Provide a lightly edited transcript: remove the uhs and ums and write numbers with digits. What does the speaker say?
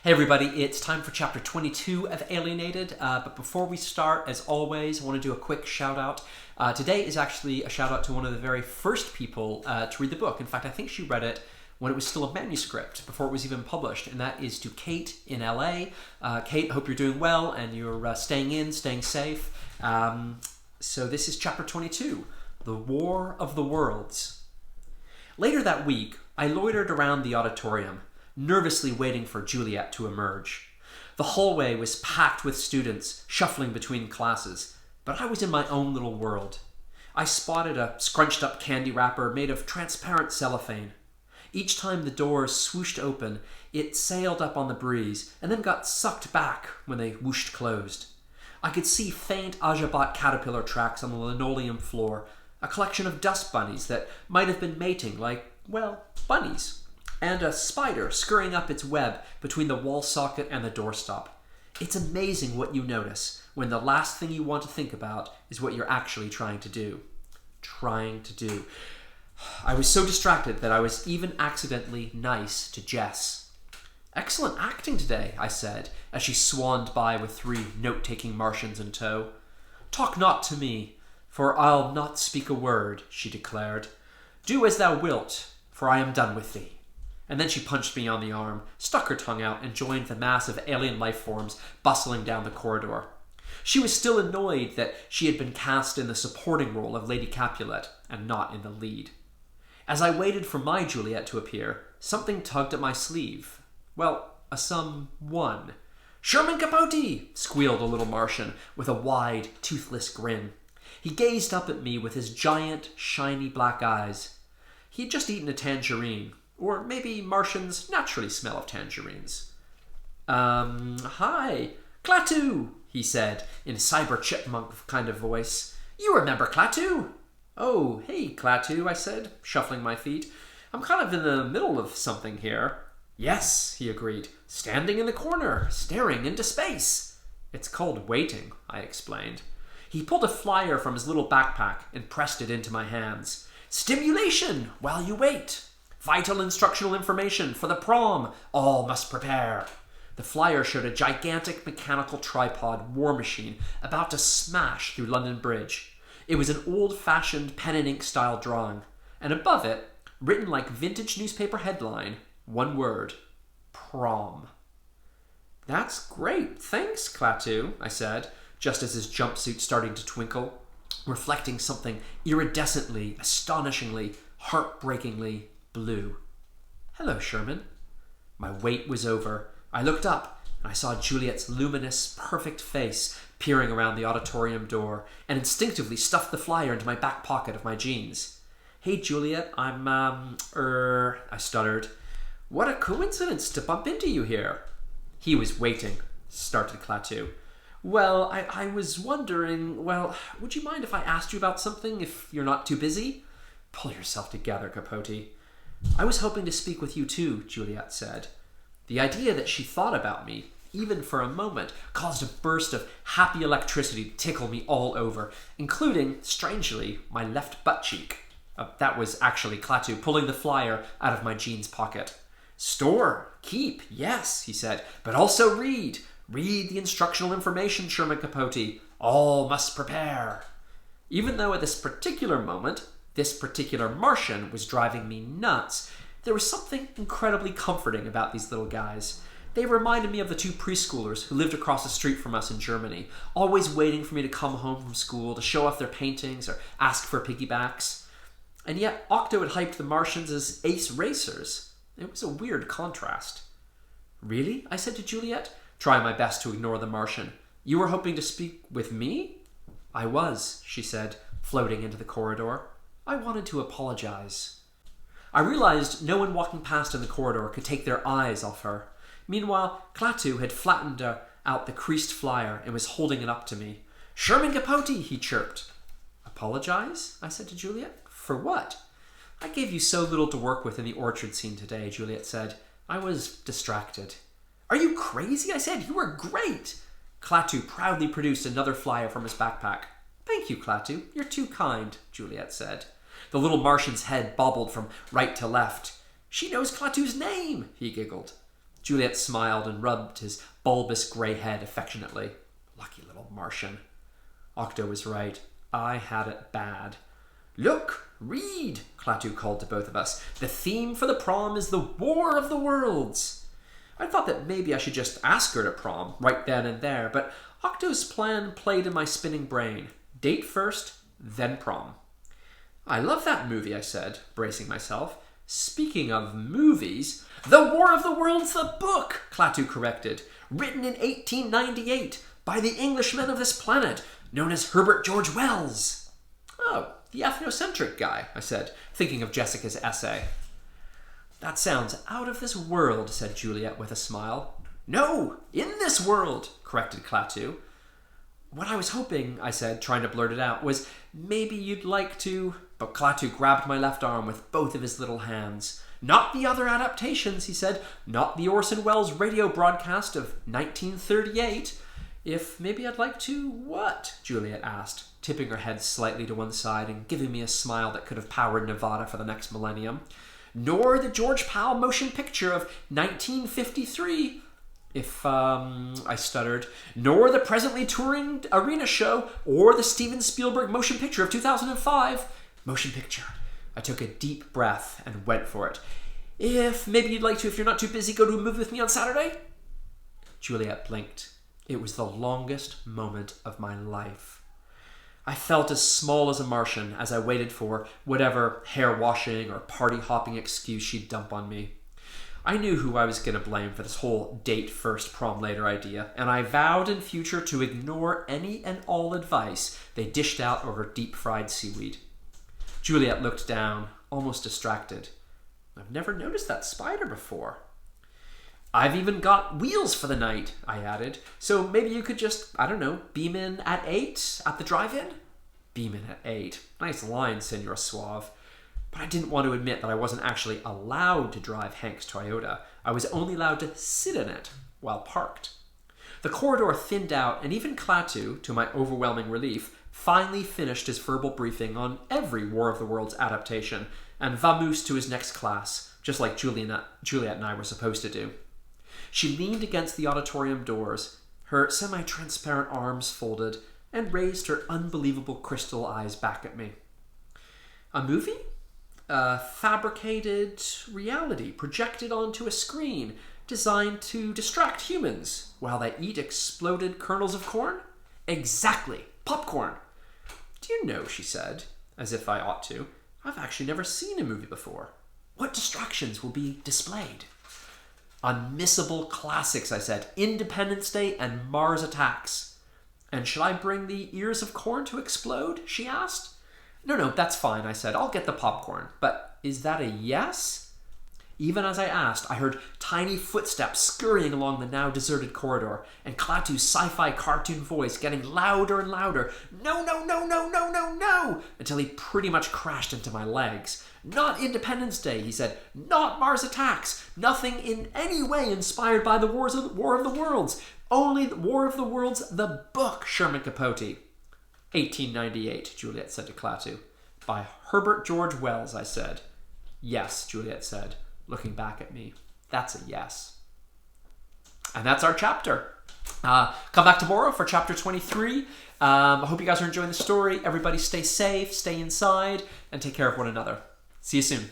Hey everybody, it's time for chapter 22 of Alienated, but before we start, as always, I want to do a quick shout out. Today is actually a shout out to one of the very first people to read the book. In fact, I think she read it when it was still a manuscript, before it was even published, and that is to Kate in LA. Kate, hope you're doing well and you're staying safe. So this is chapter 22, The War of the Worlds. Later that week, I loitered around the auditorium, nervously waiting for Juliet to emerge. The hallway was packed with students, shuffling between classes, but I was in my own little world. I spotted a scrunched-up candy wrapper made of transparent cellophane. Each time the doors swooshed open, it sailed up on the breeze and then got sucked back when they whooshed closed. I could see faint Ajabat caterpillar tracks on the linoleum floor, a collection of dust bunnies that might have been mating like, well, bunnies, and a spider scurrying up its web between the wall socket and the doorstop. It's amazing what you notice when the last thing you want to think about is what you're actually trying to do. I was so distracted that I was even accidentally nice to Jess. "Excellent acting today," I said, as she swanned by with 3 note-taking Martians in tow. "Talk not to me, for I'll not speak a word," she declared. "Do as thou wilt, for I am done with thee." And then she punched me on the arm, stuck her tongue out, and joined the mass of alien life forms bustling down the corridor. She was still annoyed that she had been cast in the supporting role of Lady Capulet, and not in the lead. As I waited for my Juliet to appear, something tugged at my sleeve. Well, a someone. "Sherman Capote!" squealed a little Martian with a wide, toothless grin. He gazed up at me with his giant, shiny black eyes. He had just eaten a tangerine. Or maybe Martians naturally smell of tangerines. Hi, Klaatu, he said in a cyber chipmunk kind of voice. "You remember Klaatu?" "Oh, hey, Klaatu," I said, shuffling my feet. "I'm kind of in the middle of something here." "Yes," he agreed, "standing in the corner, staring into space." "It's called waiting," I explained. He pulled a flyer from his little backpack and pressed it into my hands. "Stimulation while you wait. Vital instructional information for the prom. All must prepare." The flyer showed a gigantic mechanical tripod war machine about to smash through London Bridge. It was an old-fashioned pen and ink style drawing, and above it, written like vintage newspaper headline, one word: Prom. "That's great, thanks, Klaatu," I said, just as his jumpsuit started to twinkle, reflecting something iridescently, astonishingly, heartbreakingly blue. "Hello, Sherman." My wait was over. I looked up, and I saw Juliet's luminous, perfect face peering around the auditorium door, and instinctively stuffed the flyer into my back pocket of my jeans. "Hey, Juliet, I stuttered. "What a coincidence to bump into you here." "He was waiting," started Klaatu. "Well, I was wondering, would you mind if I asked you about something, if you're not too busy?" "Pull yourself together, Capote." "I was hoping to speak with you too," Juliet said. The idea that she thought about me, even for a moment, caused a burst of happy electricity to tickle me all over, including, strangely, my left butt cheek. That was actually Klaatu pulling the flyer out of my jeans pocket. "Store, keep, yes," he said, "but also read. Read the instructional information, Sherman Capote. All must prepare." Even though at this particular moment, this particular Martian was driving me nuts, there was something incredibly comforting about these little guys. They reminded me of the 2 preschoolers who lived across the street from us in Germany, always waiting for me to come home from school to show off their paintings or ask for piggybacks. And yet Octo had hyped the Martians as ace racers. It was a weird contrast. "Really?" I said to Juliet, trying my best to ignore the Martian. "You were hoping to speak with me?" "I was," she said, floating into the corridor. "I wanted to apologize." I realized no one walking past in the corridor could take their eyes off her. Meanwhile, Klaatu had flattened out the creased flyer and was holding it up to me. "Sherman Capote," he chirped. "Apologize?" I said to Juliet. "For what?" "I gave you so little to work with in the orchard scene today," Juliet said. "I was distracted." "Are you crazy?" I said. "You were great." Klaatu proudly produced another flyer from his backpack. "Thank you, Klaatu. You're too kind," Juliet said. The little Martian's head bobbled from right to left. "She knows Klaatu's name," he giggled. Juliet smiled and rubbed his bulbous grey head affectionately. Lucky little Martian. Octo was right. I had it bad. Look, read, Klaatu called to both of us. The theme for the prom is the War of the Worlds. I thought that maybe I should just ask her to prom, right then and there, but Octo's plan played in my spinning brain. Date first, then prom. I love that movie, I said, bracing myself. Speaking of movies, The War of the Worlds, the book, Klaatu corrected. Written in 1898 by the Englishmen of this planet, known as Herbert George Wells. Oh, the ethnocentric guy, I said, thinking of Jessica's essay. That sounds out of this world, said Juliet with a smile. No, in this world, corrected Klaatu. What I was hoping, I said, trying to blurt it out, was maybe you'd like to... But Klaatu grabbed my left arm with both of his little hands. Not the other adaptations, he said. Not the Orson Welles radio broadcast of 1938. If maybe I'd like to what? Juliet asked, tipping her head slightly to one side and giving me a smile that could have powered Nevada for the next millennium. Nor the George Powell motion picture of 1953, I stuttered, nor the presently touring arena show, or the Steven Spielberg motion picture of 2005. Motion picture. I took a deep breath and went for it. If maybe you'd like to, if you're not too busy, go to a movie with me on Saturday? Juliet blinked. It was the longest moment of my life. I felt as small as a Martian as I waited for whatever hair-washing or party-hopping excuse she'd dump on me. I knew who I was going to blame for this whole date-first, prom-later idea, and I vowed in future to ignore any and all advice they dished out over deep-fried seaweed. Juliet looked down, almost distracted. I've never noticed that spider before. I've even got wheels for the night, I added. So maybe you could just, beam in at 8 at the drive-in? Beam in at 8. Nice line, Senor Suave. But I didn't want to admit that I wasn't actually allowed to drive Hank's Toyota. I was only allowed to sit in it while parked. The corridor thinned out, and even Klaatu, to my overwhelming relief, finally finished his verbal briefing on every War of the Worlds adaptation, and vamoosed to his next class, just like Juliet and I were supposed to do. She leaned against the auditorium doors, her semi-transparent arms folded, and raised her unbelievable crystal eyes back at me. A movie? A fabricated reality projected onto a screen designed to distract humans while they eat exploded kernels of corn? Exactly. Popcorn. Do you know, she said, as if I ought to, I've actually never seen a movie before. What distractions will be displayed? Unmissable classics, I said. Independence Day and Mars Attacks. And should I bring the ears of corn to explode? She asked. No, that's fine, I said. I'll get the popcorn. But is that a yes? Even as I asked, I heard tiny footsteps scurrying along the now deserted corridor, and Klaatu's sci-fi cartoon voice getting louder and louder. No, until he pretty much crashed into my legs. Not Independence Day, he said. Not Mars Attacks. Nothing in any way inspired by the War of the Worlds. Only the War of the Worlds, the book, Sherman Capote. 1898, Juliet said to Klaatu. By Herbert George Wells, I said. Yes, Juliet said, looking back at me. That's a yes. And that's our chapter. Come back tomorrow for chapter 23. I hope you guys are enjoying the story. Everybody stay safe, stay inside, and take care of one another. See you soon.